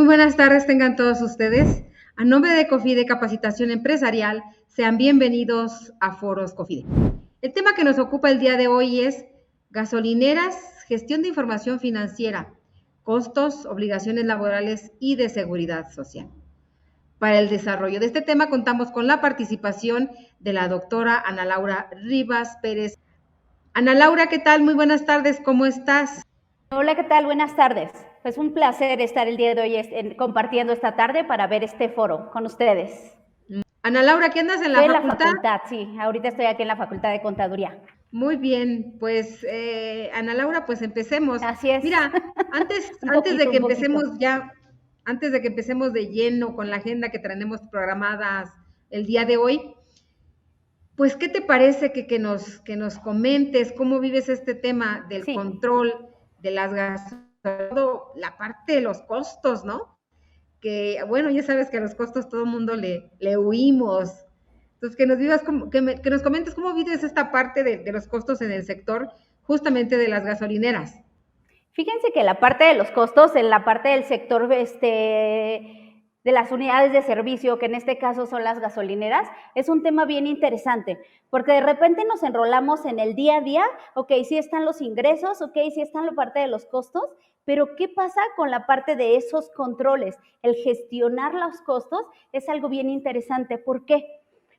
Muy buenas tardes tengan todos ustedes. A nombre de COFIDE Capacitación Empresarial, sean bienvenidos a Foros COFIDE. El tema que nos ocupa el día de hoy es gasolineras, gestión de información financiera, costos, obligaciones laborales y de seguridad social. Para el desarrollo de este tema contamos con la participación de la doctora Ana Laura Rivas Pérez. Ana Laura, ¿qué tal? Muy buenas tardes, ¿cómo estás? Hola, ¿qué tal? Buenas tardes. Pues un placer estar el día de hoy compartiendo esta tarde para ver este foro con ustedes. Ana Laura, ¿qué andas en la facultad? En la facultad, sí. Ahorita estoy aquí en la Facultad de Contaduría. Muy bien, pues Ana Laura, pues empecemos. Así es. Mira, antes de que empecemos de lleno con la agenda que tenemos programadas el día de hoy, pues, ¿qué te parece que nos comentes cómo vives este tema del control de las gasolineras, la parte de los costos, ¿no? Que, bueno, ya sabes que a los costos todo el mundo le huimos. Entonces, que nos comentes cómo vives esta parte de los costos en el sector justamente de las gasolineras. Fíjense que la parte de los costos, en la parte del sector de las unidades de servicio, que en este caso son las gasolineras, es un tema bien interesante, porque de repente nos enrolamos en el día a día, ok, sí están los ingresos, ok, sí están la parte de los costos, pero ¿qué pasa con la parte de esos controles? El gestionar los costos es algo bien interesante. ¿Por qué?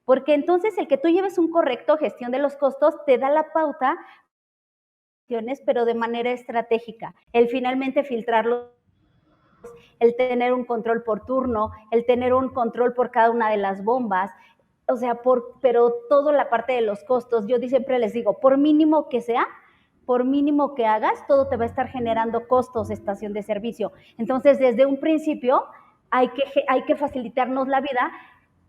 Porque entonces el que tú lleves un correcto gestión de los costos te da la pauta, pero de manera estratégica. El finalmente filtrarlos, el tener un control por turno, el tener un control por cada una de las bombas, o sea, pero toda la parte de los costos, yo siempre les digo, por mínimo que sea, por mínimo que hagas, todo te va a estar generando costos, estación de servicio. Entonces, desde un principio, hay que facilitarnos la vida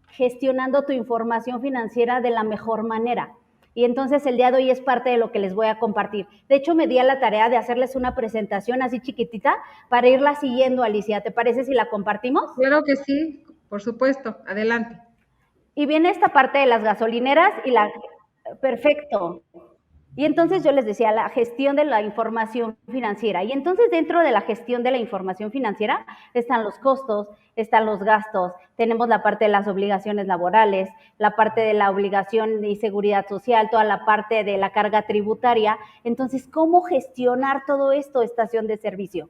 gestionando tu información financiera de la mejor manera. Y entonces el día de hoy es parte de lo que les voy a compartir. De hecho, me di a la tarea de hacerles una presentación así chiquitita para irla siguiendo, Alicia. ¿Te parece si la compartimos? Claro que sí, por supuesto. Adelante. Y viene esta parte de las gasolineras y la... Perfecto. Y entonces yo les decía, la gestión de la información financiera. Y entonces dentro de la gestión de la información financiera están los costos, están los gastos, tenemos la parte de las obligaciones laborales, la parte de la obligación de seguridad social, toda la parte de la carga tributaria. Entonces, ¿cómo gestionar todo esto, estación de servicio?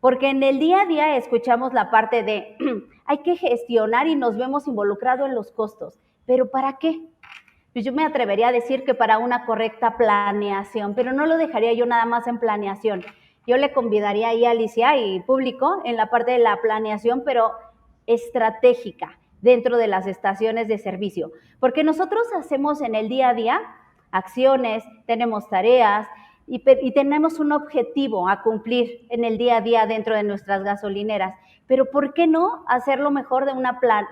Porque en el día a día escuchamos la parte de hay que gestionar y nos vemos involucrados en los costos. ¿Pero para qué? Pues yo me atrevería a decir que para una correcta planeación, pero no lo dejaría yo nada más en planeación. Yo le convidaría ahí a Alicia y público en la parte de la planeación, pero estratégica dentro de las estaciones de servicio. Porque nosotros hacemos en el día a día acciones, tenemos tareas y tenemos un objetivo a cumplir en el día a día dentro de nuestras gasolineras. Pero ¿por qué no hacerlo mejor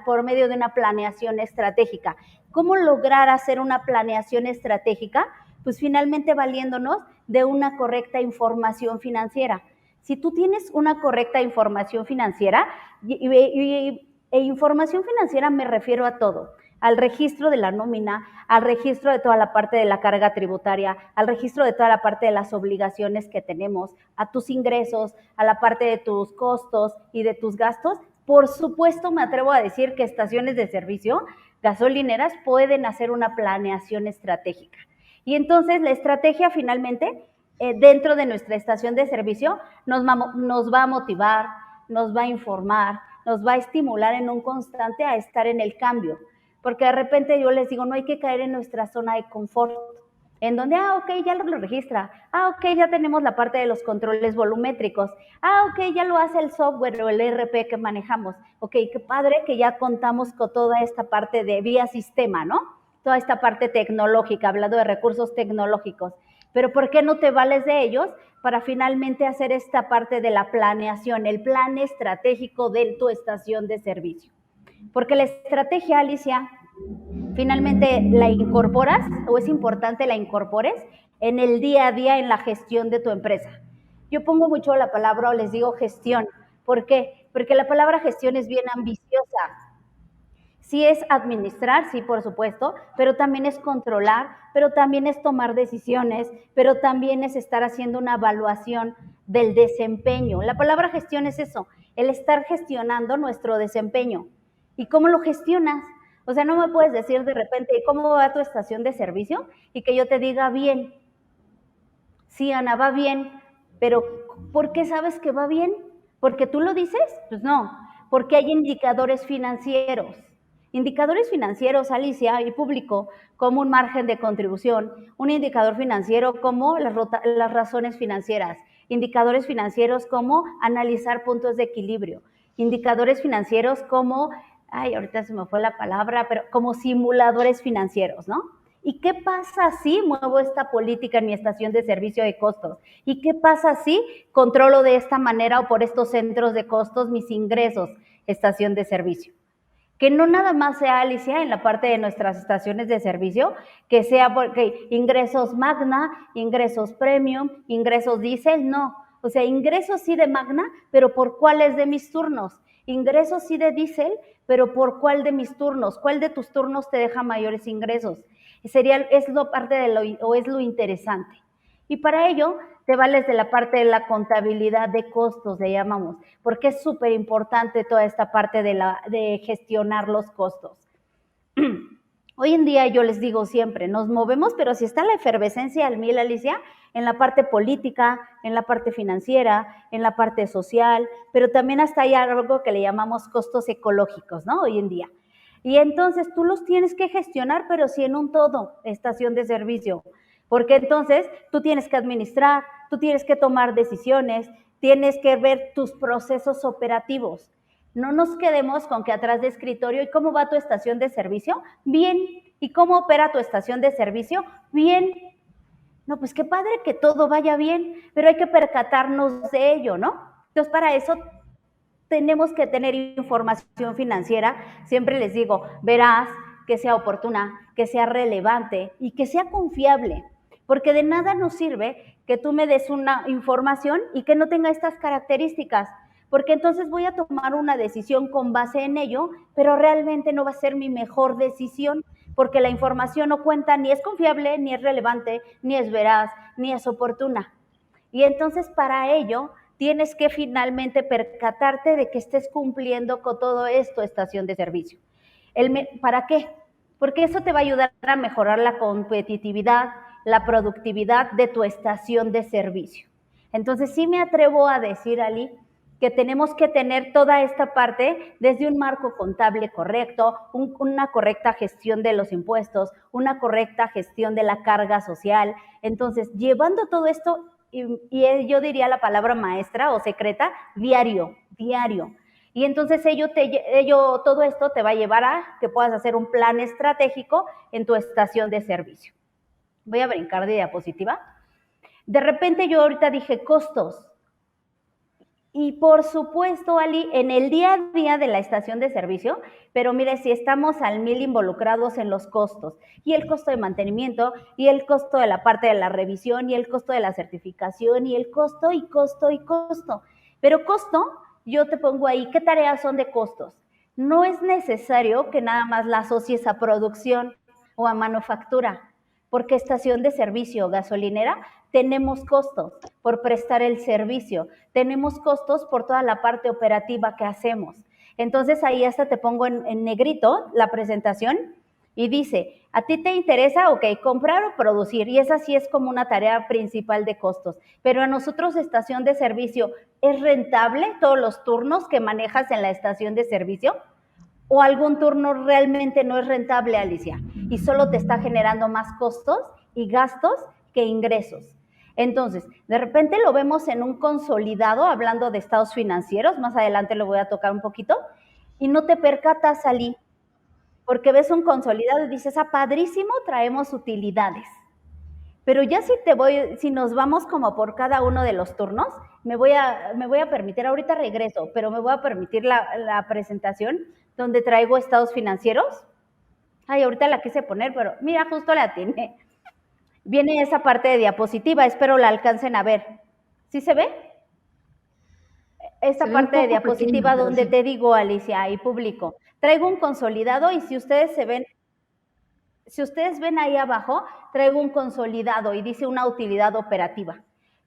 por medio de una planeación estratégica? ¿Cómo lograr hacer una planeación estratégica? Pues finalmente valiéndonos de una correcta información financiera. Si tú tienes una correcta información financiera, e información financiera me refiero a todo, al registro de la nómina, al registro de toda la parte de la carga tributaria, al registro de toda la parte de las obligaciones que tenemos, a tus ingresos, a la parte de tus costos y de tus gastos. Por supuesto, me atrevo a decir que estaciones de servicio, gasolineras, pueden hacer una planeación estratégica. Y entonces la estrategia finalmente, dentro de nuestra estación de servicio, nos va a motivar, nos va a informar, nos va a estimular en un constante a estar en el cambio. Porque de repente yo les digo, no hay que caer en nuestra zona de confort, en donde, ok, ya lo registra, ok, ya tenemos la parte de los controles volumétricos, ok, ya lo hace el software o el ERP que manejamos, ok, qué padre que ya contamos con toda esta parte de vía sistema, ¿no? Toda esta parte tecnológica, hablando de recursos tecnológicos, pero ¿por qué no te vales de ellos para finalmente hacer esta parte de la planeación, el plan estratégico de tu estación de servicio? Porque la estrategia, Alicia, finalmente la incorporas, o es importante la incorpores en el día a día en la gestión de tu empresa. Yo pongo mucho la palabra, o les digo gestión. ¿Por qué? Porque la palabra gestión es bien ambiciosa. Sí es administrar, sí, por supuesto, pero también es controlar, pero también es tomar decisiones, pero también es estar haciendo una evaluación del desempeño. La palabra gestión es eso, el estar gestionando nuestro desempeño. ¿Y cómo lo gestionas? O sea, no me puedes decir de repente, ¿cómo va tu estación de servicio? Y que yo te diga, bien. Sí, Ana, va bien, pero ¿por qué sabes que va bien? ¿Porque tú lo dices? Pues no, porque hay indicadores financieros. Indicadores financieros, Alicia, y público, como un margen de contribución, un indicador financiero como las razones financieras, indicadores financieros como analizar puntos de equilibrio, indicadores financieros como, ahorita se me fue la palabra, pero como simuladores financieros, ¿no? ¿Y qué pasa si muevo esta política en mi estación de servicio de costos? ¿Y qué pasa si controlo de esta manera o por estos centros de costos mis ingresos, estación de servicio? Que no nada más sea, Alicia, en la parte de nuestras estaciones de servicio, que sea porque ingresos Magna, ingresos Premium, ingresos Diesel, no. O sea, ingresos sí de Magna, pero ¿por cuáles de mis turnos? Ingresos sí de Diesel, pero ¿por cuál de mis turnos? ¿Cuál de tus turnos te deja mayores ingresos? Es lo parte de o es lo interesante. Y para ello te vales de la parte de la contabilidad de costos, le llamamos, porque es súper importante toda esta parte de gestionar los costos. Hoy en día yo les digo siempre, nos movemos, pero si está la efervescencia al mil, Alicia, en la parte política, en la parte financiera, en la parte social, pero también hasta hay algo que le llamamos costos ecológicos, ¿no? Hoy en día. Y entonces tú los tienes que gestionar, pero sí en un todo, estación de servicio. Porque entonces tú tienes que administrar, tú tienes que tomar decisiones, tienes que ver tus procesos operativos. No nos quedemos con que atrás de escritorio, ¿y cómo va tu estación de servicio? Bien. ¿Y cómo opera tu estación de servicio? Bien. No, pues qué padre que todo vaya bien, pero hay que percatarnos de ello, ¿no? Entonces, para eso tenemos que tener información financiera, siempre les digo, veraz, que sea oportuna, que sea relevante y que sea confiable, porque de nada nos sirve que tú me des una información y que no tenga estas características, porque entonces voy a tomar una decisión con base en ello, pero realmente no va a ser mi mejor decisión, porque la información no cuenta, ni es confiable, ni es relevante, ni es veraz, ni es oportuna. Y entonces para ello tienes que finalmente percatarte de que estés cumpliendo con todo esto, estación de servicio. ¿Para qué? Porque eso te va a ayudar a mejorar la competitividad, la productividad de tu estación de servicio. Entonces sí me atrevo a decir, Ali, que tenemos que tener toda esta parte desde un marco contable correcto, una correcta gestión de los impuestos, una correcta gestión de la carga social. Entonces, llevando todo esto, y yo diría la palabra maestra o secreta, diario. Y entonces todo esto te va a llevar a que puedas hacer un plan estratégico en tu estación de servicio. Voy a brincar de diapositiva. De repente yo ahorita dije costos. Y por supuesto, Ali, en el día a día de la estación de servicio, pero mire, si estamos al mil involucrados en los costos, y el costo de mantenimiento, y el costo de la parte de la revisión, y el costo de la certificación, y el costo, y costo, y costo. Pero costo, yo te pongo ahí, ¿qué tareas son de costos? No es necesario que nada más la asocies a producción o a manufactura, porque estación de servicio gasolinera tenemos costos por prestar el servicio, tenemos costos por toda la parte operativa que hacemos. Entonces ahí hasta te pongo en negrito la presentación y dice, ¿a ti te interesa? Ok, comprar o producir, y esa sí es como una tarea principal de costos, pero a nosotros estación de servicio, ¿es rentable todos los turnos que manejas en la estación de servicio? ¿O algún turno realmente no es rentable, Alicia, y solo te está generando más costos y gastos que ingresos? Entonces, de repente lo vemos en un consolidado, hablando de estados financieros, más adelante lo voy a tocar un poquito, y no te percatas, Ali, porque ves un consolidado y dices, padrísimo, traemos utilidades. Pero ya si nos vamos como por cada uno de los turnos, me voy a permitir, ahorita regreso, pero me voy a permitir la presentación donde traigo estados financieros. Ahorita la quise poner, pero mira, justo la tiene. Viene esa parte de diapositiva, espero la alcancen a ver. ¿Sí se ve? Esta parte de diapositiva pequeño, donde sí. Te digo, Alicia, y público, traigo un consolidado y si ustedes ven ahí abajo, traigo un consolidado y dice una utilidad operativa.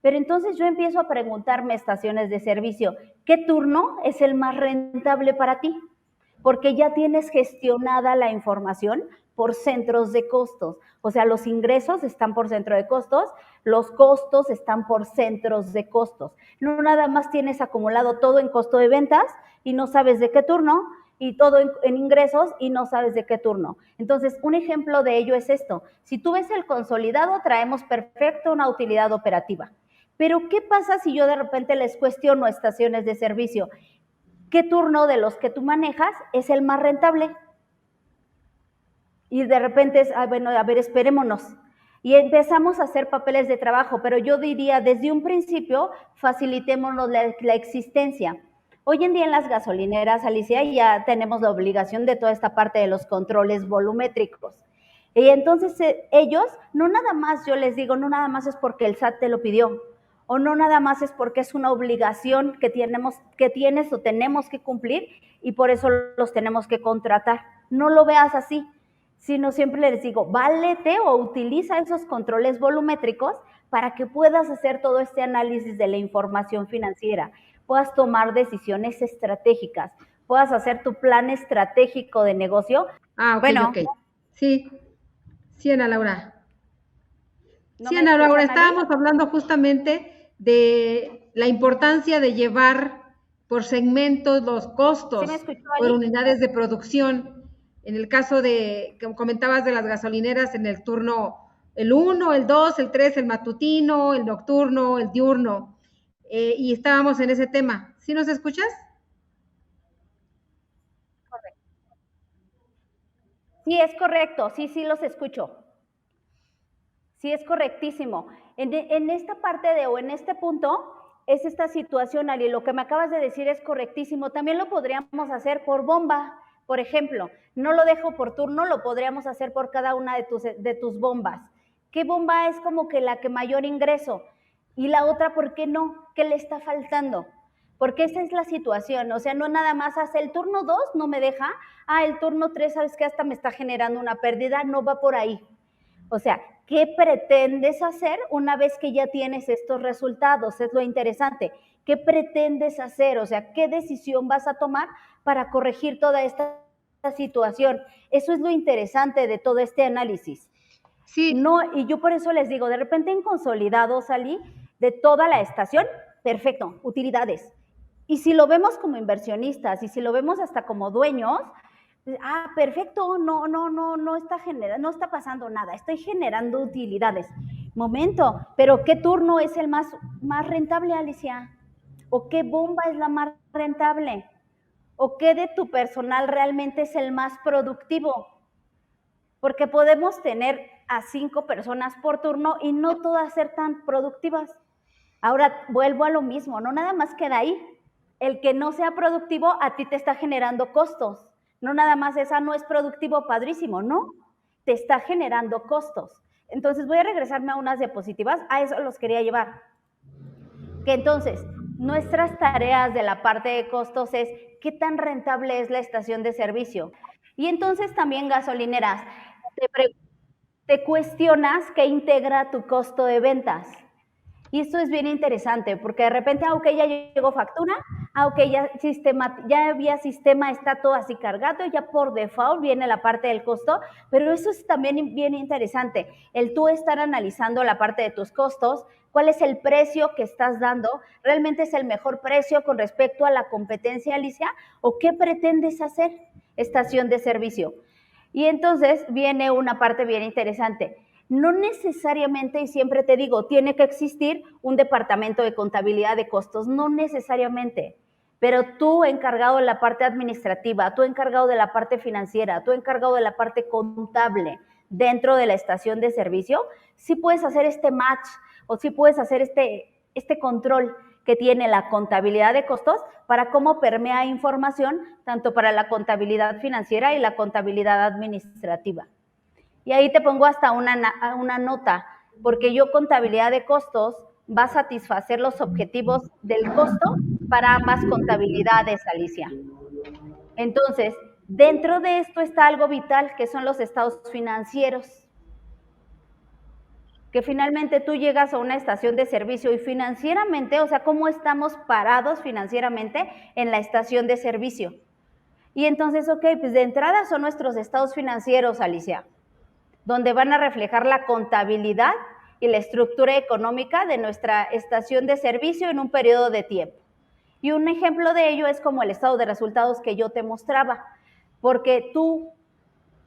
Pero entonces yo empiezo a preguntarme estaciones de servicio, ¿qué turno es el más rentable para ti? Porque ya tienes gestionada la información por centros de costos. O sea, los ingresos están por centro de costos, los costos están por centros de costos. No nada más tienes acumulado todo en costo de ventas y no sabes de qué turno, y todo en ingresos y no sabes de qué turno. Entonces, un ejemplo de ello es esto. Si tú ves el consolidado, traemos perfecto una utilidad operativa. Pero, ¿qué pasa si yo de repente les cuestiono estaciones de servicio? ¿Qué turno de los que tú manejas es el más rentable? Y de repente es, bueno, a ver, esperémonos. Y empezamos a hacer papeles de trabajo, pero yo diría, desde un principio, facilitémonos la existencia. Hoy en día en las gasolineras, Alicia, ya tenemos la obligación de toda esta parte de los controles volumétricos. Y entonces ellos, no nada más, yo les digo, no nada más es porque el SAT te lo pidió, o no nada más es porque es una obligación que tienes o tenemos que cumplir y por eso los tenemos que contratar. No lo veas así, sino siempre les digo, válete o utiliza esos controles volumétricos para que puedas hacer todo este análisis de la información financiera, puedas tomar decisiones estratégicas, puedas hacer tu plan estratégico de negocio. Ah, ok, Bueno, ok. Sí, sí, Ana Laura. ¿no Sí, me Ana Laura, escuchan, Ali? estábamos hablando justamente de la importancia de llevar por segmentos los ¿Sí me costos escuchó, por Ali? unidades de producción. En el caso de, como comentabas, de las gasolineras en el turno el 1, el 2, el 3, el matutino, el nocturno, el diurno. Y estábamos en ese tema. ¿Sí nos escuchas? Sí, es correcto, sí los escucho. Sí, es correctísimo. En esta parte o en este punto es esta situación, Ali, lo que me acabas de decir es correctísimo. También lo podríamos hacer por bomba, por ejemplo. No lo dejo por turno, lo podríamos hacer por cada una de tus bombas. ¿Qué bomba es como que la que mayor ingreso? Y la otra, ¿por qué no? ¿Qué le está faltando? Porque esa es la situación, o sea, no nada más hace el turno 2, no me deja, el turno 3, ¿sabes qué? Hasta me está generando una pérdida, no va por ahí. O sea, ¿qué pretendes hacer una vez que ya tienes estos resultados? Es lo interesante. ¿Qué pretendes hacer? O sea, ¿qué decisión vas a tomar para corregir toda esta situación? Eso es lo interesante de todo este análisis. Sí. No, y yo por eso les digo, de repente en consolidado salí de toda la estación, perfecto, utilidades. Y si lo vemos como inversionistas y si lo vemos hasta como dueños, perfecto, no está pasando nada, estoy generando utilidades. Momento, pero ¿qué turno es el más rentable, Alicia? ¿O qué bomba es la más rentable? ¿O qué de tu personal realmente es el más productivo? Porque podemos tener a 5 personas por turno y no todas ser tan productivas. Ahora vuelvo a lo mismo, no nada más queda ahí. El que no sea productivo a ti te está generando costos. No nada más esa no es productivo, padrísimo, no. Te está generando costos. Entonces voy a regresarme a unas diapositivas, a eso los quería llevar. Que entonces, nuestras tareas de la parte de costos es qué tan rentable es la estación de servicio. Y entonces también gasolineras, te cuestionas qué integra tu costo de ventas. Y esto es bien interesante, porque de repente, ok, ya llegó factura, ok, ya había sistema, está todo así cargado, ya por default viene la parte del costo, pero eso es también bien interesante, el tú estar analizando la parte de tus costos, cuál es el precio que estás dando, realmente es el mejor precio con respecto a la competencia, Alicia, o qué pretendes hacer, estación de servicio. Y entonces viene una parte bien interesante. No necesariamente, y siempre te digo, tiene que existir un departamento de contabilidad de costos, no necesariamente, pero tú encargado de la parte administrativa, tú encargado de la parte financiera, tú encargado de la parte contable dentro de la estación de servicio, sí puedes hacer este match o sí puedes hacer este control que tiene la contabilidad de costos para cómo permea información tanto para la contabilidad financiera y la contabilidad administrativa. Y ahí te pongo hasta una nota, porque yo contabilidad de costos va a satisfacer los objetivos del costo para ambas contabilidades, Alicia. Entonces, dentro de esto está algo vital, que son los estados financieros. que finalmente tú llegas a una estación de servicio y financieramente, o sea, cómo estamos parados financieramente en la estación de servicio. Y entonces, ok, pues de entrada son nuestros estados financieros, Alicia, donde van a reflejar la contabilidad y la estructura económica de nuestra estación de servicio en un periodo de tiempo. Y un ejemplo de ello es como el estado de resultados que yo te mostraba, porque tú,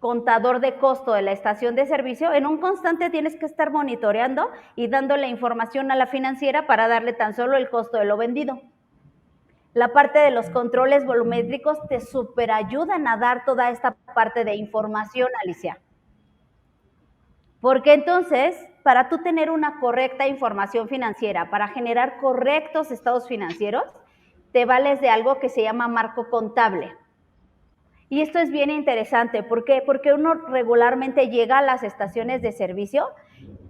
contador de costo de la estación de servicio, en un constante tienes que estar monitoreando y dándole información a la financiera para darle tan solo el costo de lo vendido. La parte de los controles volumétricos te super ayudan a dar toda esta parte de información, Alicia. Porque entonces, para tú tener una correcta información financiera, para generar correctos estados financieros, te vales de algo que se llama marco contable. Y esto es bien interesante. ¿Por qué? Porque uno regularmente llega a las estaciones de servicio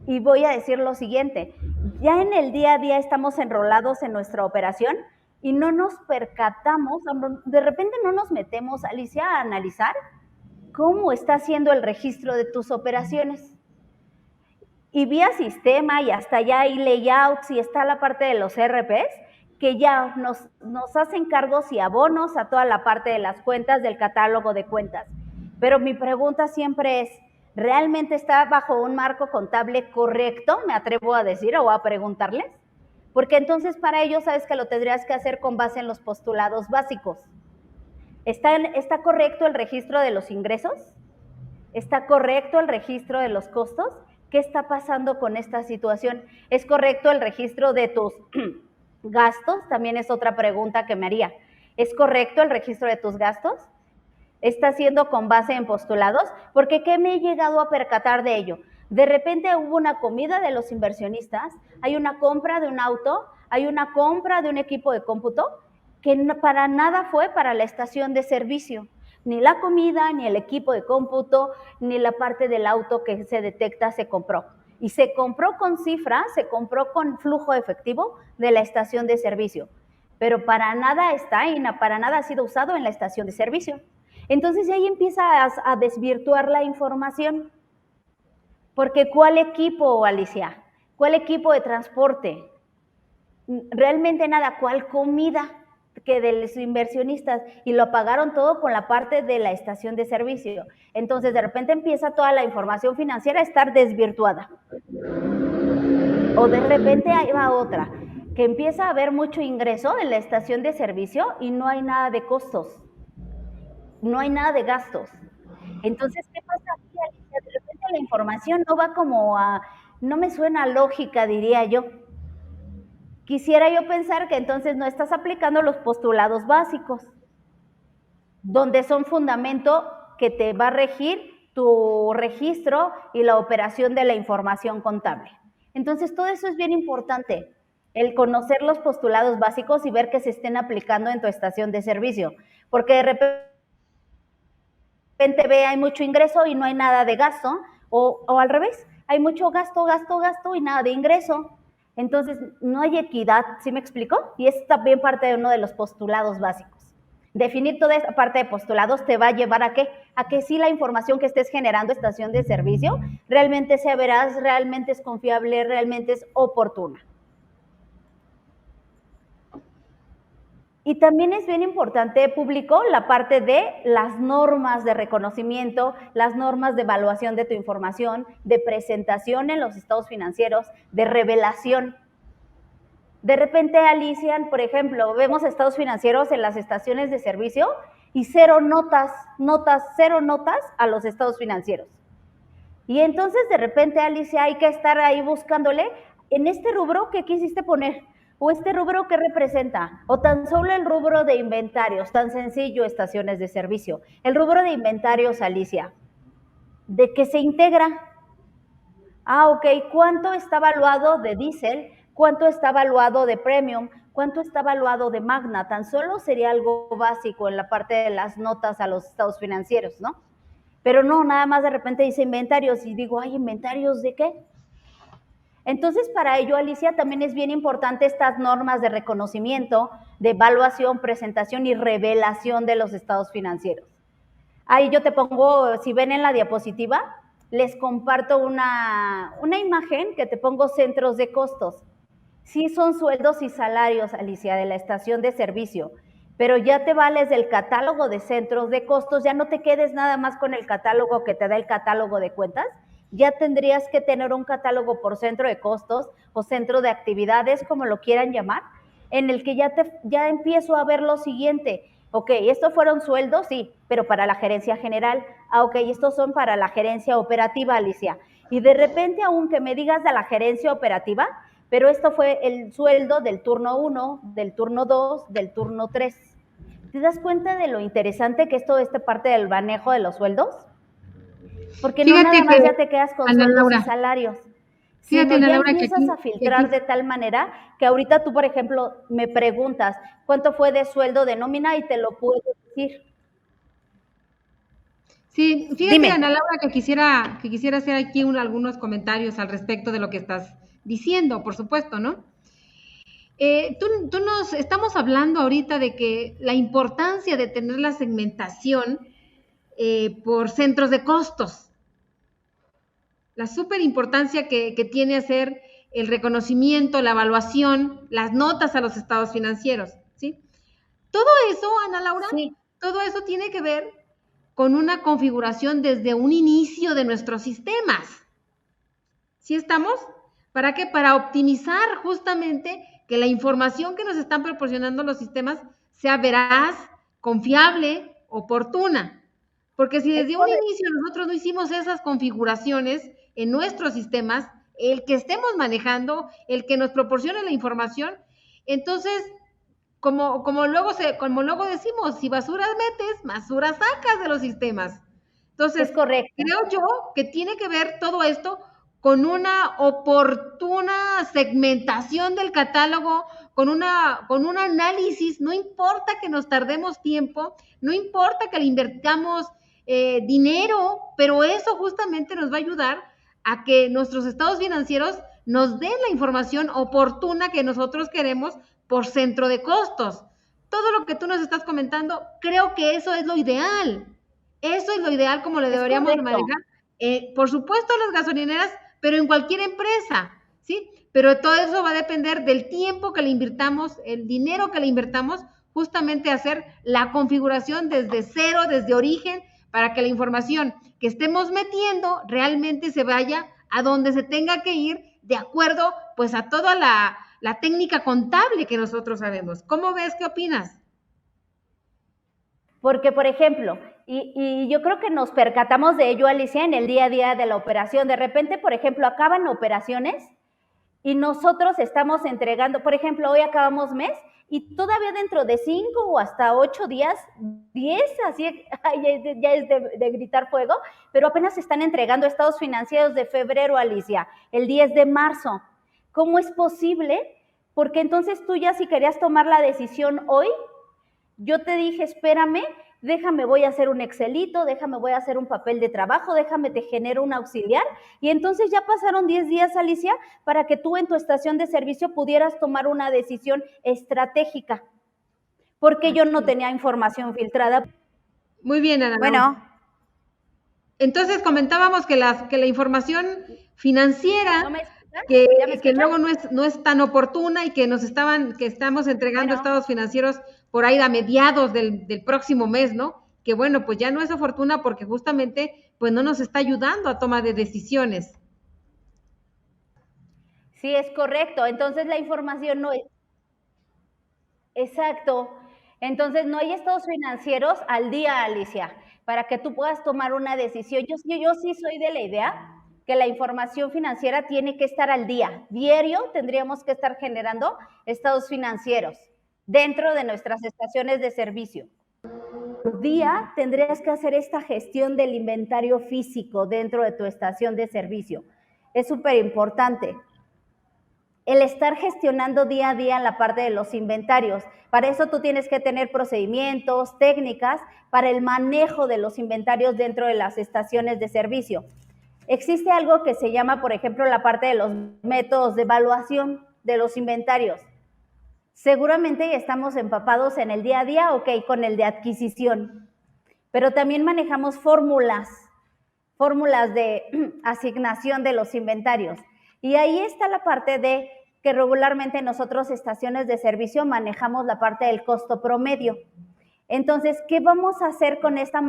y voy a decir lo siguiente. Ya en el día a día estamos enrolados en nuestra operación y no nos percatamos, de repente no nos metemos, Alicia, a analizar cómo está haciendo el registro de tus operaciones. Y vía sistema y hasta ya hay layouts y está la parte de los RPs que ya nos hacen cargos y abonos a toda la parte de las cuentas del catálogo de cuentas. Pero mi pregunta siempre es, ¿realmente está bajo un marco contable correcto? Me atrevo a decir o a preguntarles. Porque entonces para ello sabes que lo tendrías que hacer con base en los postulados básicos. ¿Está correcto el registro de los ingresos? ¿Está correcto el registro de los costos? ¿Qué está pasando con esta situación? ¿Es correcto el registro de tus gastos? También es otra pregunta que me haría. ¿Es correcto el registro de tus gastos? ¿Está siendo con base en postulados? Porque ¿qué me he llegado a percatar de ello? De repente hubo una comida de los inversionistas, hay una compra de un auto, hay una compra de un equipo de cómputo que para nada fue para la estación de servicio. Ni la comida, ni el equipo de cómputo, ni la parte del auto que se detecta se compró. Y se compró con cifra, se compró con flujo efectivo de la estación de servicio. Pero para nada está y para nada ha sido usado en la estación de servicio. Entonces ahí empieza a desvirtuar la información. Porque ¿cuál equipo, Alicia? ¿Cuál equipo de transporte? Realmente nada. ¿Cuál comida? Que de los inversionistas, y lo pagaron todo con la parte de la estación de servicio. Entonces de repente empieza toda la información financiera a estar desvirtuada. O de repente ahí va otra, que empieza a haber mucho ingreso en la estación de servicio y no hay nada de costos, no hay nada de gastos. Entonces, ¿qué pasa aquí, Alicia? De repente la información no va como no me suena lógica, diría yo. Quisiera yo pensar que entonces no estás aplicando los postulados básicos, donde son fundamento que te va a regir tu registro y la operación de la información contable. Entonces, todo eso es bien importante, el conocer los postulados básicos y ver que se estén aplicando en tu estación de servicio, porque de repente hay mucho ingreso y no hay nada de gasto, o al revés, hay mucho gasto y nada de ingreso. Entonces, no hay equidad, ¿sí me explico? Y es también parte de uno de los postulados básicos. Definir toda esta parte de postulados te va a llevar a ¿qué? A que sí la información que estés generando estación de servicio realmente sea veraz, realmente es confiable, realmente es oportuna. Y también es bien importante, público, la parte de las normas de reconocimiento, las normas de evaluación de tu información, de presentación en los estados financieros, de revelación. De repente, Alicia, por ejemplo, vemos estados financieros en las estaciones de servicio y cero notas a los estados financieros. Y entonces, de repente, Alicia, hay que estar ahí buscándole en este rubro que quisiste poner, o este rubro que representa, o tan solo el rubro de inventarios, tan sencillo, estaciones de servicio. El rubro de inventarios, Alicia, ¿de qué se integra? Ok, ¿cuánto está evaluado de diésel? ¿Cuánto está evaluado de premium? ¿Cuánto está evaluado de magna? Tan solo sería algo básico en la parte de las notas a los estados financieros, ¿no? Pero no, nada más de repente dice inventarios y digo, ay, ¿inventarios de qué? Entonces, para ello, Alicia, también es bien importante estas normas de reconocimiento, de evaluación, presentación y revelación de los estados financieros. Ahí yo te pongo, si ven en la diapositiva, les comparto una imagen que te pongo centros de costos. Sí son sueldos y salarios, Alicia, de la estación de servicio, pero ya te vales del catálogo de centros de costos, ya no te quedes nada más con el catálogo que te da el catálogo de cuentas, ya tendrías que tener un catálogo por centro de costos o centro de actividades, como lo quieran llamar, en el que ya empiezo a ver lo siguiente. Ok, estos fueron sueldos, sí, pero para la gerencia general. Ah, ok, estos son para la gerencia operativa, Alicia. Y de repente, aunque me digas de la gerencia operativa, pero esto fue el sueldo del turno 1, del turno 2, del turno 3. ¿Te das cuenta de lo interesante que es toda esta parte del manejo de los sueldos? Porque no Fíjate nada que, más ya te quedas con Ana sueldos y Laura, salarios, fíjate, sino Ana ya Laura, empiezas a que aquí, filtrar de tal manera que ahorita tú, por ejemplo, me preguntas cuánto fue de sueldo de nómina y te lo puedo decir. sí, fíjate, Ana Dime. Laura, que quisiera hacer aquí algunos comentarios al respecto de lo que estás diciendo, por supuesto, ¿no? Tú nos estamos hablando ahorita de que la importancia de tener la segmentación por centros de costos, la súper importancia que tiene hacer el reconocimiento, la evaluación, las notas a los estados financieros, ¿sí? Todo eso, Ana Laura, Sí. todo eso tiene que ver con una configuración desde un inicio de nuestros sistemas. ¿Sí estamos? ¿Para qué? Para optimizar justamente que la información que nos están proporcionando los sistemas sea veraz, confiable, oportuna. Porque si desde un inicio nosotros no hicimos esas configuraciones en nuestros sistemas, el que estemos manejando, el que nos proporcione la información, entonces, como luego decimos, si basura metes, basura sacas de los sistemas. Es Entonces, correcto. creo yo que tiene que ver todo esto con una oportuna segmentación del catálogo, con un análisis. No importa que nos tardemos tiempo, no importa que le invertamos dinero, pero eso justamente nos va a ayudar a que nuestros estados financieros nos den la información oportuna que nosotros queremos por centro de costos. Todo lo que tú nos estás comentando, creo que eso es lo ideal. Eso es lo ideal como lo Es deberíamos correcto. manejar. Por supuesto, las gasolineras, pero en cualquier empresa, ¿sí? Pero todo eso va a depender del tiempo que le invirtamos, el dinero que le invirtamos, justamente a hacer la configuración desde cero, desde origen, para que la información que estemos metiendo realmente se vaya a donde se tenga que ir, de acuerdo, pues, a toda la técnica contable que nosotros sabemos. ¿Cómo ves? ¿Qué opinas? Porque, por ejemplo, y yo creo que nos percatamos de ello, Alicia, en el día a día de la operación. De repente, por ejemplo, acaban operaciones y nosotros estamos entregando, por ejemplo, hoy acabamos mes y todavía dentro de 5 o hasta 8 días, 10, así ya es de gritar fuego, pero apenas se están entregando estados financieros de febrero, Alicia, el 10 de marzo. ¿Cómo es posible? Porque entonces tú ya si querías tomar la decisión hoy, yo te dije, espérame, déjame, voy a hacer un Excelito, déjame, voy a hacer un papel de trabajo, déjame, te genero un auxiliar. Y entonces ya pasaron 10 días, Alicia, para que tú en tu estación de servicio pudieras tomar una decisión estratégica, porque yo no tenía información filtrada. Muy bien, Ana Laura. Bueno, Entonces comentábamos que la información financiera ¿no me escuchas? que, ¿Ya me que escuchas? luego no es tan oportuna y que que estamos entregando Bueno, estados financieros por ahí a mediados del próximo mes, ¿no? Que bueno, pues ya no es oportuna porque justamente pues no nos está ayudando a toma de decisiones. sí es correcto. Entonces la información no es exacto. Entonces, no hay estados financieros al día, Alicia, para que tú puedas tomar una decisión. Yo sí soy de la idea que la información financiera tiene que estar al día. Diario tendríamos que estar generando estados financieros dentro de nuestras estaciones de servicio. Día tendrías que hacer esta gestión del inventario físico dentro de tu estación de servicio. Es súper importante el estar gestionando día a día la parte de los inventarios. Para eso tú tienes que tener procedimientos, técnicas para el manejo de los inventarios dentro de las estaciones de servicio. Existe algo que se llama, por ejemplo, la parte de los métodos de evaluación de los inventarios. Seguramente estamos empapados en el día a día, ok, con el de adquisición, pero también manejamos fórmulas fórmulas de asignación de los inventarios. Y ahí está la parte de que regularmente nosotros, estaciones de servicio, manejamos la parte del costo promedio. Entonces, ¿qué vamos a hacer con esta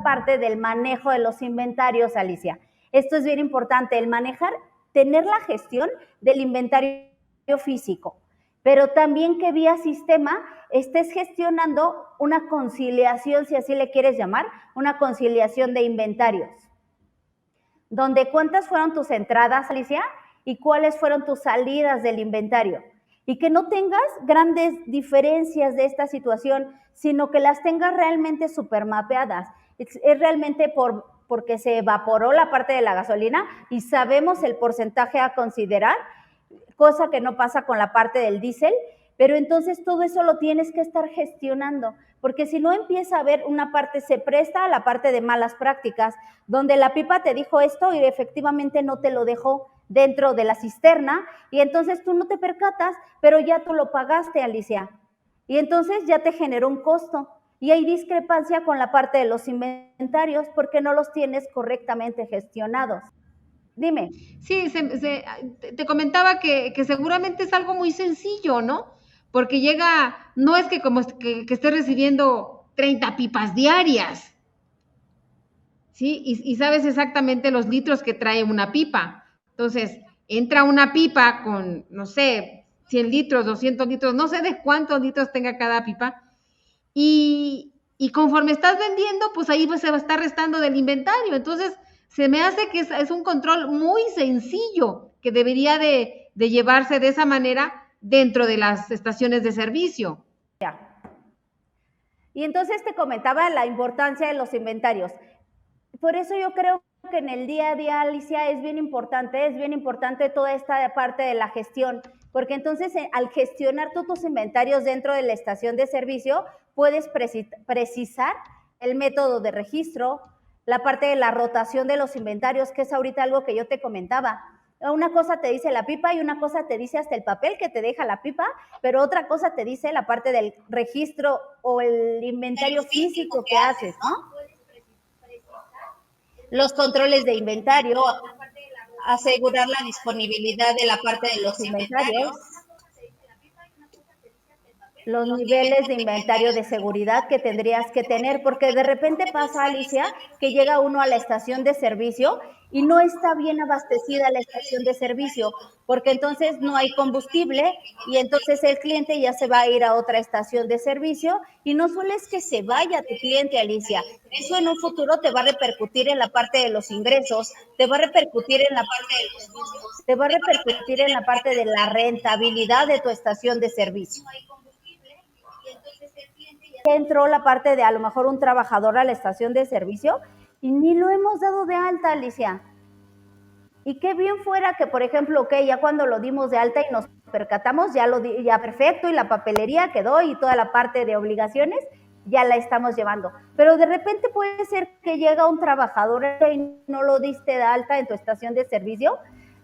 parte del manejo de los inventarios, Alicia? Esto es bien importante, el manejar, tener la gestión del inventario físico, pero también que vía sistema estés gestionando una conciliación, si así le quieres llamar, una conciliación de inventarios, donde cuántas fueron tus entradas, Alicia, y cuáles fueron tus salidas del inventario, y que no tengas grandes diferencias de esta situación, sino que las tengas realmente súper mapeadas. Es realmente porque se evaporó la parte de la gasolina y sabemos el porcentaje a considerar, cosa que no pasa con la parte del diésel, pero entonces todo eso lo tienes que estar gestionando, porque si no empieza a haber una parte, se presta a la parte de malas prácticas, donde la pipa te dijo esto y efectivamente no te lo dejó dentro de la cisterna, y entonces tú no te percatas, pero ya tú lo pagaste, Alicia, y entonces ya te generó un costo, y hay discrepancia con la parte de los inventarios porque no los tienes correctamente gestionados. Dime. Sí, te comentaba que seguramente es algo muy sencillo, ¿no? Porque llega, no es que como que esté recibiendo 30 pipas diarias, ¿sí? Y sabes exactamente los litros que trae una pipa. Entonces, entra una pipa con, no sé, 100 litros, 200 litros, no sé de cuántos litros tenga cada pipa, y conforme estás vendiendo, pues ahí pues se va a estar restando del inventario. Entonces, se me hace que es un control muy sencillo que debería de llevarse de esa manera dentro de las estaciones de servicio. Ya. Y entonces te comentaba la importancia de los inventarios. Por eso yo creo que en el día a día, Alicia, es bien importante toda esta parte de la gestión, porque entonces al gestionar tú tus inventarios dentro de la estación de servicio, puedes precisar el método de registro, la parte de la rotación de los inventarios, que es ahorita algo que yo te comentaba. Una cosa te dice la pipa y una cosa te dice hasta el papel que te deja la pipa, pero otra cosa te dice la parte del registro o el inventario físico que haces, ¿no? Los controles de inventario, asegurar la disponibilidad de la parte de los inventarios, los niveles de inventario de seguridad que tendrías que tener, porque de repente pasa, Alicia, que llega uno a la estación de servicio y no está bien abastecida la estación de servicio, porque entonces no hay combustible y entonces el cliente ya se va a ir a otra estación de servicio, y no solo es que se vaya tu cliente, Alicia, eso en un futuro te va a repercutir en la parte de los ingresos, te va a repercutir en la parte de los costos, te va a repercutir en la parte de la rentabilidad de tu estación de servicio. Entró la parte de a lo mejor un trabajador a la estación de servicio y ni lo hemos dado de alta, Alicia. Y qué bien fuera que, por ejemplo, ya cuando lo dimos de alta y nos percatamos, ya perfecto, y la papelería quedó y toda la parte de obligaciones ya la estamos llevando. Pero de repente puede ser que llega un trabajador y no lo diste de alta en tu estación de servicio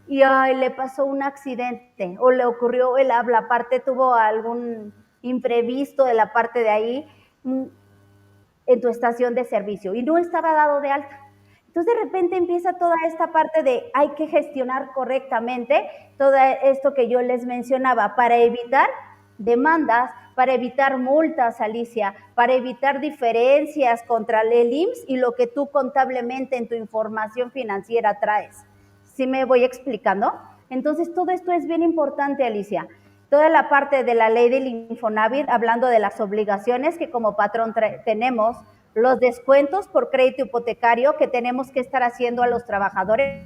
y le pasó un accidente o le ocurrió, la parte tuvo algún imprevisto de la parte de ahí en tu estación de servicio y no estaba dado de alta. Entonces de repente empieza toda esta parte de hay que gestionar correctamente todo esto que yo les mencionaba para evitar demandas, para evitar multas, Alicia, para evitar diferencias contra el IMSS y lo que tú contablemente en tu información financiera traes. ¿Sí me voy explicando? Entonces todo esto es bien importante, Alicia. Toda la parte de la ley del Infonavit, hablando de las obligaciones que como patrón tenemos, los descuentos por crédito hipotecario que tenemos que estar haciendo a los trabajadores.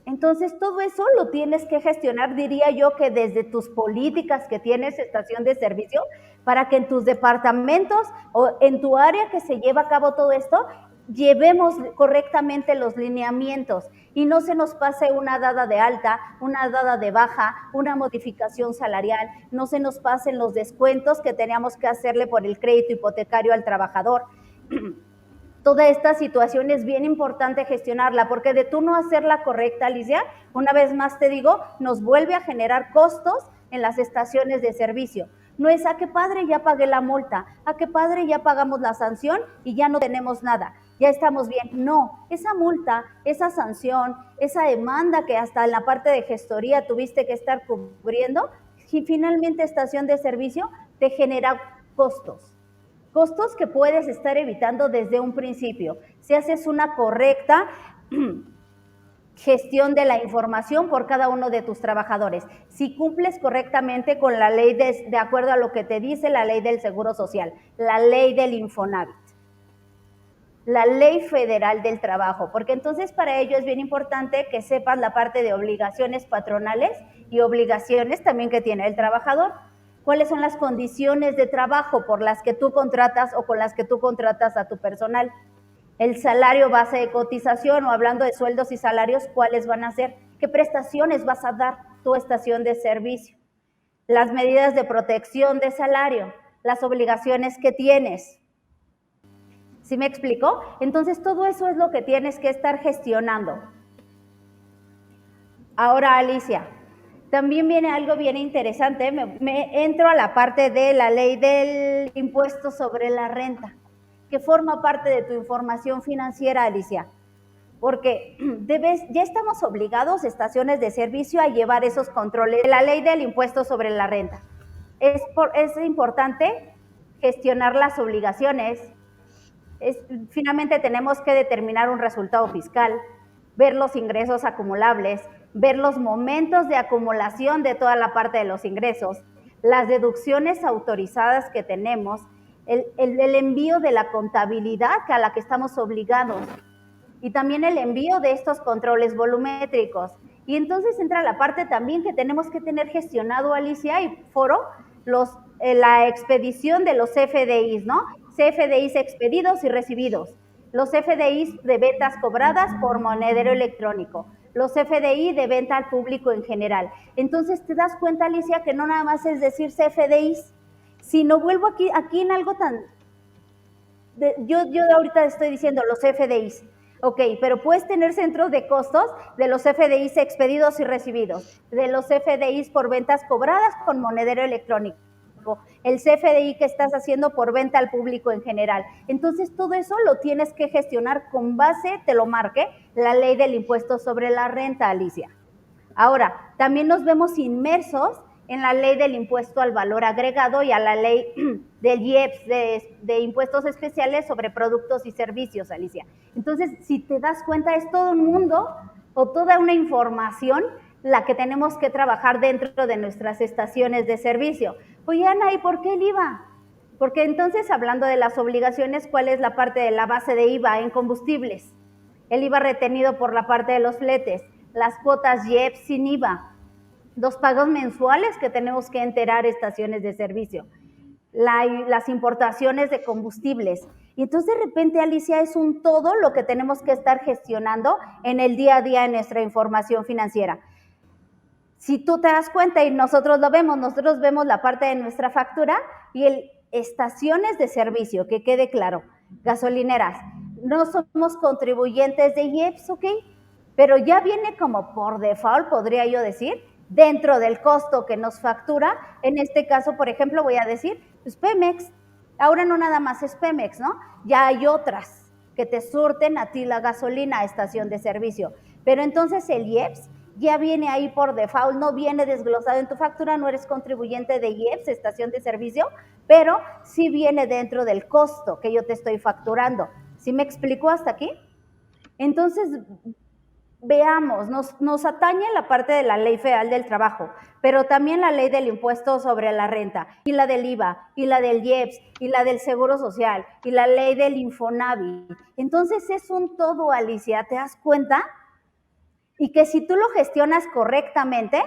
Entonces, todo eso lo tienes que gestionar, diría yo, que desde tus políticas que tienes estación de servicio, para que en tus departamentos o en tu área que se lleva a cabo todo esto, llevemos correctamente los lineamientos y no se nos pase una dada de alta, una dada de baja, una modificación salarial, no se nos pasen los descuentos que teníamos que hacerle por el crédito hipotecario al trabajador. Toda esta situación es bien importante gestionarla, porque de tú no hacerla correcta, Alicia, una vez más te digo, nos vuelve a generar costos en las estaciones de servicio, No es, qué padre, ya pagué la multa, qué padre, ya pagamos la sanción y ya no tenemos nada, ya estamos bien. No, esa multa, esa sanción, esa demanda que hasta en la parte de gestoría tuviste que estar cubriendo, y finalmente estación de servicio te genera costos. Costos que puedes estar evitando desde un principio. Si haces una correcta gestión de la información por cada uno de tus trabajadores. Si cumples correctamente con la ley de acuerdo a lo que te dice la ley del Seguro Social, la ley del Infonavit, la ley federal del trabajo, porque entonces para ello es bien importante que sepas la parte de obligaciones patronales y obligaciones también que tiene el trabajador. ¿Cuáles son las condiciones de trabajo por las que tú contratas o con las que tú contratas a tu personal? El salario base de cotización, o hablando de sueldos y salarios, ¿cuáles van a ser? ¿Qué prestaciones vas a dar tu estación de servicio? Las medidas de protección de salario, las obligaciones que tienes. ¿Sí me explico? Entonces todo eso es lo que tienes que estar gestionando. Ahora, Alicia, también viene algo bien interesante. Me entro a la parte de la ley del impuesto sobre la renta, que forma parte de tu información financiera, Alicia, porque ya estamos obligados, estaciones de servicio, a llevar esos controles. La ley del impuesto sobre la renta. Es importante gestionar las obligaciones. Finalmente tenemos que determinar un resultado fiscal, ver los ingresos acumulables, ver los momentos de acumulación de toda la parte de los ingresos, las deducciones autorizadas que tenemos, el envío de la contabilidad a la que estamos obligados y también el envío de estos controles volumétricos. Y entonces entra la parte también que tenemos que tener gestionado, Alicia y Foro, la expedición de los CFDIs, ¿no? CFDIs expedidos y recibidos, los CFDIs de ventas cobradas por monedero electrónico, los CFDI de venta al público en general. Entonces te das cuenta, Alicia, que no nada más es decir CFDIs, sino vuelvo aquí en algo tan... Yo ahorita estoy diciendo los CFDIs, ok, pero puedes tener centros de costos de los CFDIs expedidos y recibidos, de los CFDIs por ventas cobradas con monedero electrónico, el CFDI que estás haciendo por venta al público en general. Entonces todo eso lo tienes que gestionar con base, te lo marque, la ley del impuesto sobre la renta, Alicia. Ahora, también nos vemos inmersos en la ley del impuesto al valor agregado y a la ley del IEPS, de impuestos especiales sobre productos y servicios, Alicia. Entonces, si te das cuenta, es todo un mundo o toda una información la que tenemos que trabajar dentro de nuestras estaciones de servicio. Oye, Ana, ¿y por qué el IVA? Porque entonces, hablando de las obligaciones, ¿cuál es la parte de la base de IVA en combustibles? El IVA retenido por la parte de los fletes, las cuotas IEPS sin IVA, los pagos mensuales que tenemos que enterar estaciones de servicio, las importaciones de combustibles. Y entonces de repente, Alicia, es un todo lo que tenemos que estar gestionando en el día a día en nuestra información financiera. Si tú te das cuenta y nosotros lo vemos, nosotros vemos la parte de nuestra factura y estaciones de servicio, que quede claro, gasolineras, no somos contribuyentes de IEPS, ¿ok? Pero ya viene como por default, podría yo decir, dentro del costo que nos factura. En este caso, por ejemplo, voy a decir, pues Pemex. Ahora no nada más es Pemex, ¿no? Ya hay otras que te surten a ti la gasolina a estación de servicio. Pero entonces el IEPS ya viene ahí por default, no viene desglosado en tu factura, no eres contribuyente de IEPS, estación de servicio, pero sí viene dentro del costo que yo te estoy facturando. ¿Sí me explico hasta aquí? Entonces, veamos, nos atañe la parte de la ley federal del trabajo, pero también la ley del impuesto sobre la renta, y la del IVA, y la del IEPS, y la del Seguro Social, y la ley del Infonavit. Entonces es un todo, Alicia, ¿te das cuenta? Y que si tú lo gestionas correctamente,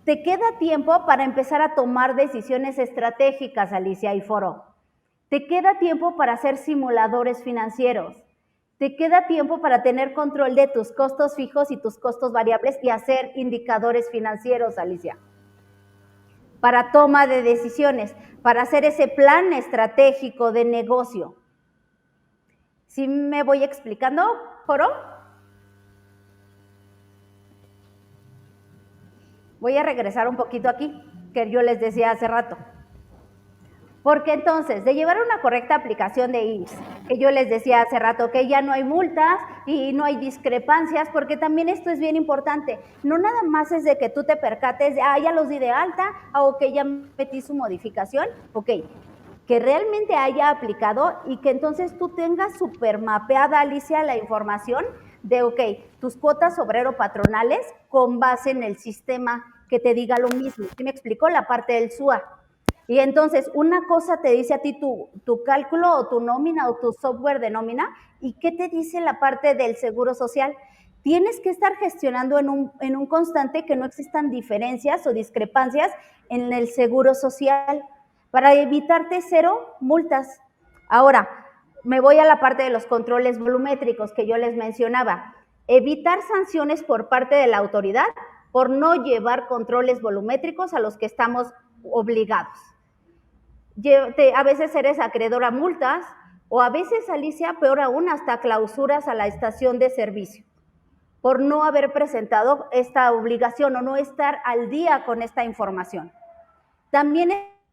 te queda tiempo para empezar a tomar decisiones estratégicas, Alicia y Foro. Te queda tiempo para hacer simuladores financieros. Te queda tiempo para tener control de tus costos fijos y tus costos variables y hacer indicadores financieros, Alicia. Para toma de decisiones, para hacer ese plan estratégico de negocio. ¿Sí me voy explicando, Foro? Voy a regresar un poquito aquí, que yo les decía hace rato. Porque entonces, de llevar una correcta aplicación de IMSS, que yo les decía hace rato que ya no hay multas y no hay discrepancias, porque también esto es bien importante. No nada más es de que tú te percates de, ya los di de alta, o que ya metí su modificación, ok, que realmente haya aplicado y que entonces tú tengas súper mapeada, Alicia, la información de, ok, tus cuotas obrero-patronales con base en el sistema que te diga lo mismo. ¿Sí me explicó? La parte del SUA. Y entonces, una cosa te dice a ti tu cálculo o tu nómina o tu software de nómina, ¿y qué te dice la parte del seguro social? Tienes que estar gestionando en un constante que no existan diferencias o discrepancias en el seguro social para evitarte 0 multas. Ahora, me voy a la parte de los controles volumétricos que yo les mencionaba. Evitar sanciones por parte de la autoridad por no llevar controles volumétricos a los que estamos obligados. A veces eres acreedor a multas o a veces, Alicia, peor aún, hasta clausuras a la estación de servicio por no haber presentado esta obligación o no estar al día con esta información. También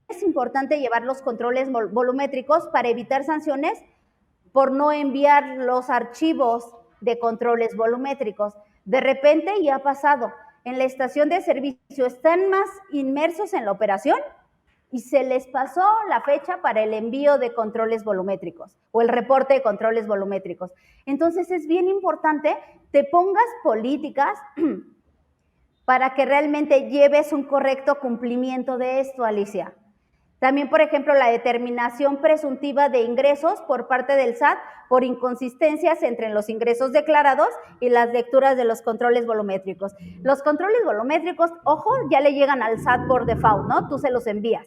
es importante llevar los controles volumétricos para evitar sanciones por no enviar los archivos de controles volumétricos. De repente, ya ha pasado, en la estación de servicio están más inmersos en la operación y se les pasó la fecha para el envío de controles volumétricos o el reporte de controles volumétricos. Entonces es bien importante te pongas políticas para que realmente lleves un correcto cumplimiento de esto, Alicia. También, por ejemplo, la determinación presuntiva de ingresos por parte del SAT por inconsistencias entre los ingresos declarados y las lecturas de los controles volumétricos. Los controles volumétricos, ojo, ya le llegan al SAT por default, ¿no? Tú se los envías.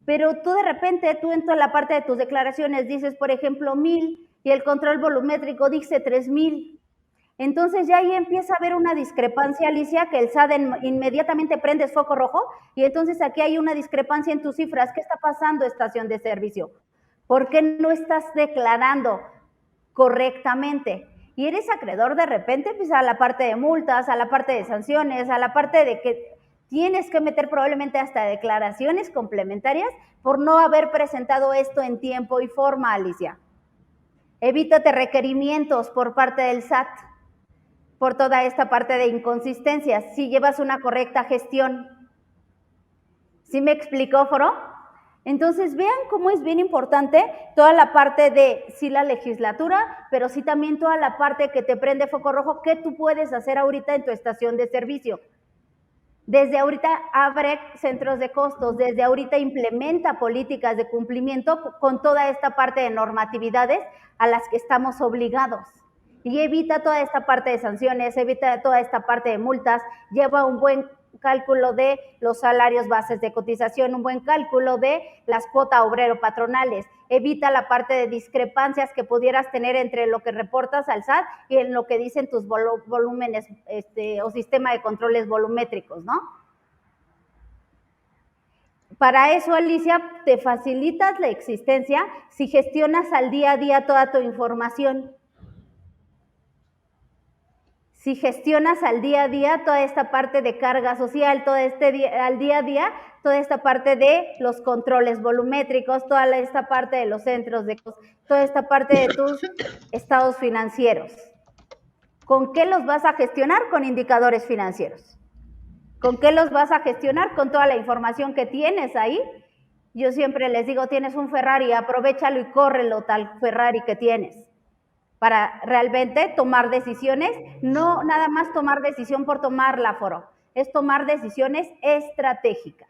Pero tú de repente, tú en toda la parte de tus declaraciones dices, por ejemplo, 1,000 y el control volumétrico dice 3,000. Entonces ya ahí empieza a haber una discrepancia, Alicia, que el SAT inmediatamente prende foco rojo y entonces aquí hay una discrepancia en tus cifras. ¿Qué está pasando, estación de servicio? ¿Por qué no estás declarando correctamente? Y eres acreedor de repente pues, a la parte de multas, a la parte de sanciones, a la parte de que tienes que meter probablemente hasta declaraciones complementarias por no haber presentado esto en tiempo y forma, Alicia. Evítate requerimientos por parte del SAT por toda esta parte de inconsistencias, si llevas una correcta gestión. ¿Sí me explicó, Foro? Entonces, vean cómo es bien importante toda la parte de, sí, la legislatura, pero sí también toda la parte que te prende foco rojo, ¿qué tú puedes hacer ahorita en tu estación de servicio? Desde ahorita abre centros de costos, desde ahorita implementa políticas de cumplimiento con toda esta parte de normatividades a las que estamos obligados. Y evita toda esta parte de sanciones, evita toda esta parte de multas, lleva un buen cálculo de los salarios bases de cotización, un buen cálculo de las cuotas obrero-patronales, evita la parte de discrepancias que pudieras tener entre lo que reportas al SAT y en lo que dicen tus volúmenes o sistema de controles volumétricos, ¿no? Para eso, Alicia, te facilitas la existencia si gestionas al día a día toda tu información. Si gestionas al día a día toda esta parte de carga social, al día a día, toda esta parte de los controles volumétricos, toda esta parte de los centros de costos, toda esta parte de tus estados financieros. ¿Con qué los vas a gestionar? Con indicadores financieros. ¿Con qué los vas a gestionar? Con toda la información que tienes ahí. Yo siempre les digo, tienes un Ferrari, aprovéchalo y córrelo tal Ferrari que tienes, para realmente tomar decisiones, no nada más tomar decisión por tomarla, Foro, es tomar decisiones estratégicas.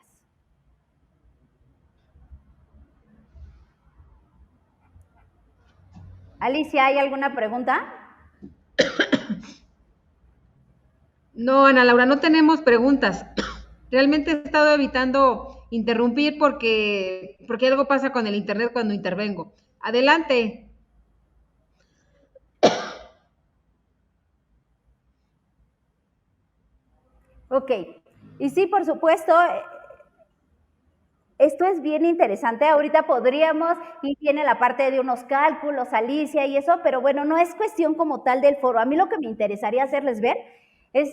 Alicia, ¿hay alguna pregunta? No, Ana Laura, no tenemos preguntas. Realmente he estado evitando interrumpir porque algo pasa con el internet cuando intervengo. Adelante. Ok, y sí, por supuesto, esto es bien interesante. Ahorita podríamos, y tiene la parte de unos cálculos, Alicia y eso, pero bueno, no es cuestión como tal del foro. A mí lo que me interesaría hacerles ver es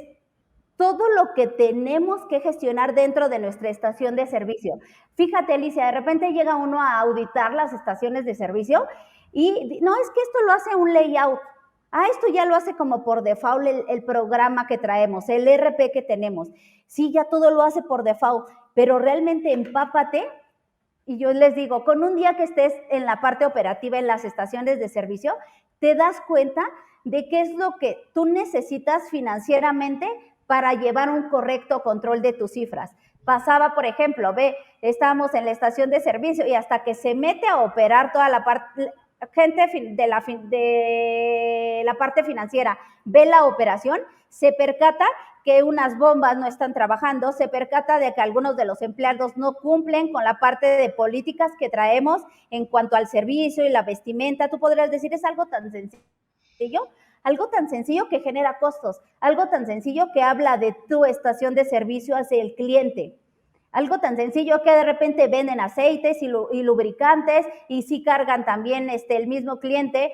todo lo que tenemos que gestionar dentro de nuestra estación de servicio. Fíjate, Alicia, de repente llega uno a auditar las estaciones de servicio y no, es que esto lo hace un layout. Esto ya lo hace como por default el programa que traemos, el ERP que tenemos. Sí, ya todo lo hace por default, pero realmente empápate. Y yo les digo, con un día que estés en la parte operativa en las estaciones de servicio, te das cuenta de qué es lo que tú necesitas financieramente para llevar un correcto control de tus cifras. Pasaba, por ejemplo, estábamos en la estación de servicio y hasta que se mete a operar toda la parte, gente de la parte financiera ve la operación, se percata que unas bombas no están trabajando, se percata de que algunos de los empleados no cumplen con la parte de políticas que traemos en cuanto al servicio y la vestimenta. Tú podrías decir, es algo tan sencillo que genera costos, algo tan sencillo que habla de tu estación de servicio hacia el cliente. Algo tan sencillo que de repente venden aceites y lubricantes y sí cargan también el mismo cliente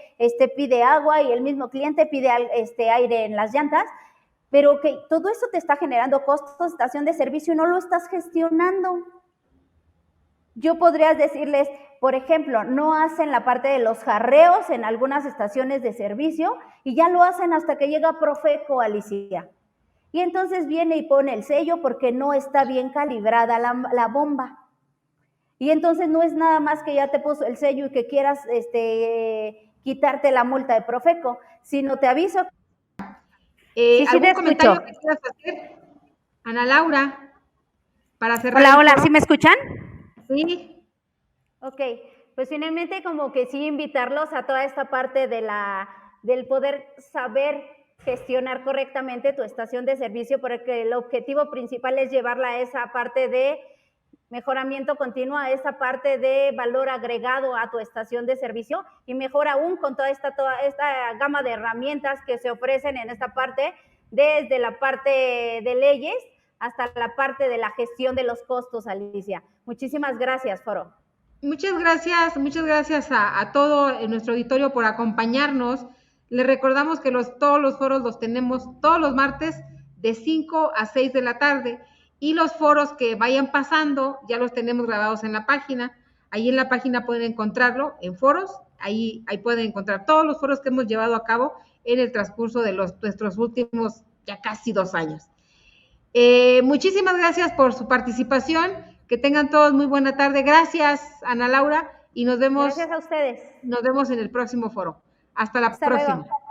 pide agua y el mismo cliente pide aire en las llantas, pero que todo eso te está generando costos de estación de servicio y no lo estás gestionando. Yo podría decirles, por ejemplo, no hacen la parte de los jarreos en algunas estaciones de servicio y ya lo hacen hasta que llega Profeco, Alicia. Y entonces viene y pone el sello porque no está bien calibrada la bomba. Y entonces no es nada más que ya te puso el sello y que quieras quitarte la multa de Profeco, sino te aviso. ¿Algún comentario que quieras hacer, Ana Laura, para cerrar? Hola, ¿sí me escuchan? Sí. Ok, pues finalmente como que sí invitarlos a toda esta parte del poder saber gestionar correctamente tu estación de servicio, porque el objetivo principal es llevarla a esa parte de mejoramiento continuo, a esa parte de valor agregado a tu estación de servicio y mejor aún con toda esta gama de herramientas que se ofrecen en esta parte, desde la parte de leyes hasta la parte de la gestión de los costos, Alicia. Muchísimas gracias, Foro. Muchas gracias a todo nuestro auditorio por acompañarnos. Les recordamos que todos los foros los tenemos todos los martes de 5 a 6 de la tarde y los foros que vayan pasando ya los tenemos grabados en la página. Ahí en la página pueden encontrarlo en foros, ahí pueden encontrar todos los foros que hemos llevado a cabo en el transcurso de nuestros últimos ya casi 2 años. Muchísimas gracias por su participación. Que tengan todos muy buena tarde. Gracias, Ana Laura, y nos vemos. Gracias a ustedes. Nos vemos en el próximo foro. Hasta la próxima. Luego.